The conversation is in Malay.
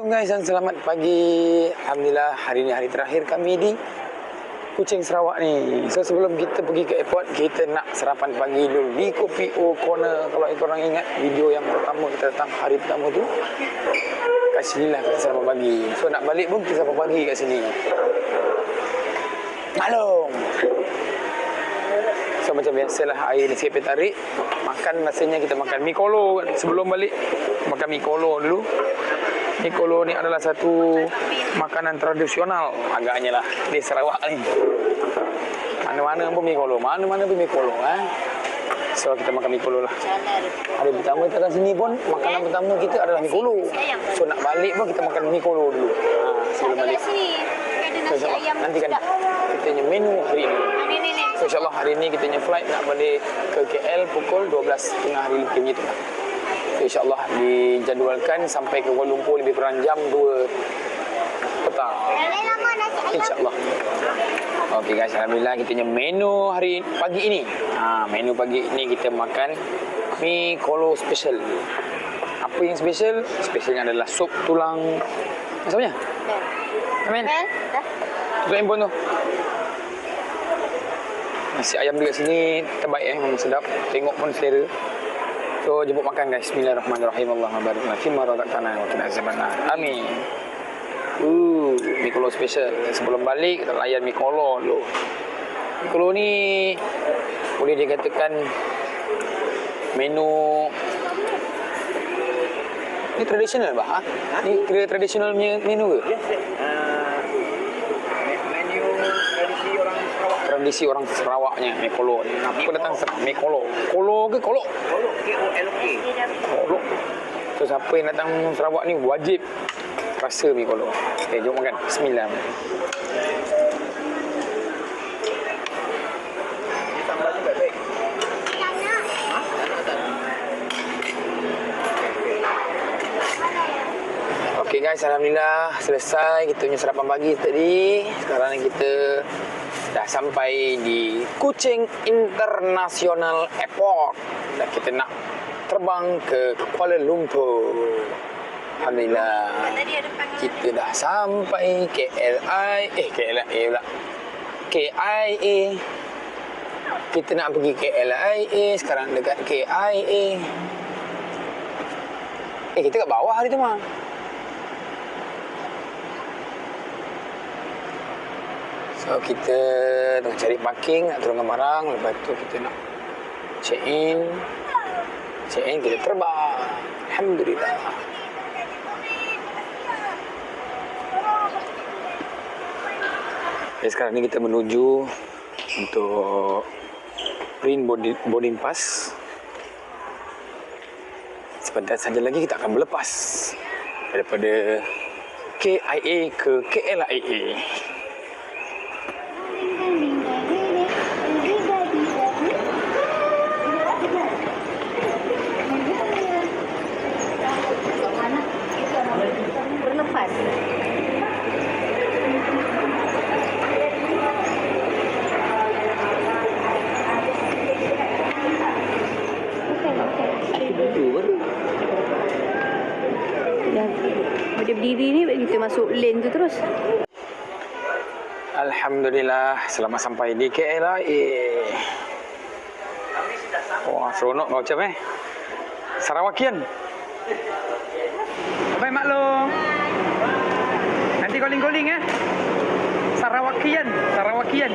Assalamualaikum guys dan selamat pagi. Alhamdulillah hari ni hari terakhir kami di Kuching Sarawak ni. So sebelum kita pergi ke airport, kita nak sarapan pagi dulu di Kopi O Corner. Kalau korang ingat video yang pertama kita datang hari pertama tu, kat sini lah kita sarapan pagi. So nak balik pun kita sarapan pagi kat sini. Maklum. So macam biasalah air ni sikit tarik. Makan rasanya kita makan mi kolo sebelum balik. Makan mi kolo dulu. Mi kolo ni adalah satu makanan tradisional agaknya lah di Sarawak ni. Mana-mana pun mi kolo, mana-mana pun mi kolo So kita makan mi kolo lah. Hari pertama kita kat sini pun makanan pertama kita adalah mi kolo. So nak balik pun kita makan mi kolo dulu. Sebelum balik. So insyaAllah nanti kan kita punya menu hari ni. So insyaAllah hari ni kita punya flight nak balik ke KL pukul 12 tengah hari lebih macam tu lah. InsyaAllah dijadualkan sampai ke Kuala Lumpur lebih kurang jam 2 petang. InsyaAllah. Okey guys, alhamdulillah kita punya menu hari pagi ini. Menu pagi ini kita makan mi kolo special. Apa yang special? Specialnya adalah sup tulang. Maksudnya? Amin. Tutup handphone tu. Nasi ayam dekat sini terbaik memang sedap. Tengok pun selera. So jemput makan guys. Bismillahirrahmanirrahim. Allahumma barik lana fima razaqtana wa qina azabannar. Amin. Mi kolo special. Sebelum balik kita layan mi kolo dulu. Mi kolo ni boleh dikatakan menu ni tradisional bah? Ni kira tradisional menu ke? Tradisi orang Sarawaknya mi kolo ni. Apa datang mi kolo? Kolo ke kolok? Kolok, K-O-L-O-K. Kolok. So siapa yang datang Sarawak ni wajib rasa mi kolo. Okey, jom makan. Bismillah. Sambalnya baik-baik. Okey guys, alhamdulillah selesai kita punya sarapan pagi tadi. Sekarang ni kita dah sampai di Kuching International Airport dan kita nak terbang ke Kuala Lumpur. Alhamdulillah kita dah sampai KLIA. Kita nak pergi KLIA sekarang dekat KIA. Kita kat bawah hari tu mah. So kita tengah cari parking, nak turunkan barang. Lepas tu kita nak check in, kita terbang. Alhamdulillah. Okay, sekarang ni kita menuju untuk print boarding pass. Sebentar saja lagi kita akan berlepas daripada KIA ke KLIA. Dia berdiri ni kita masuk lane tu terus. Alhamdulillah selamat sampai di KLIA. Wah seronok macam Sarawakian. Apa maklum? Nanti calling-calling Sarawakian.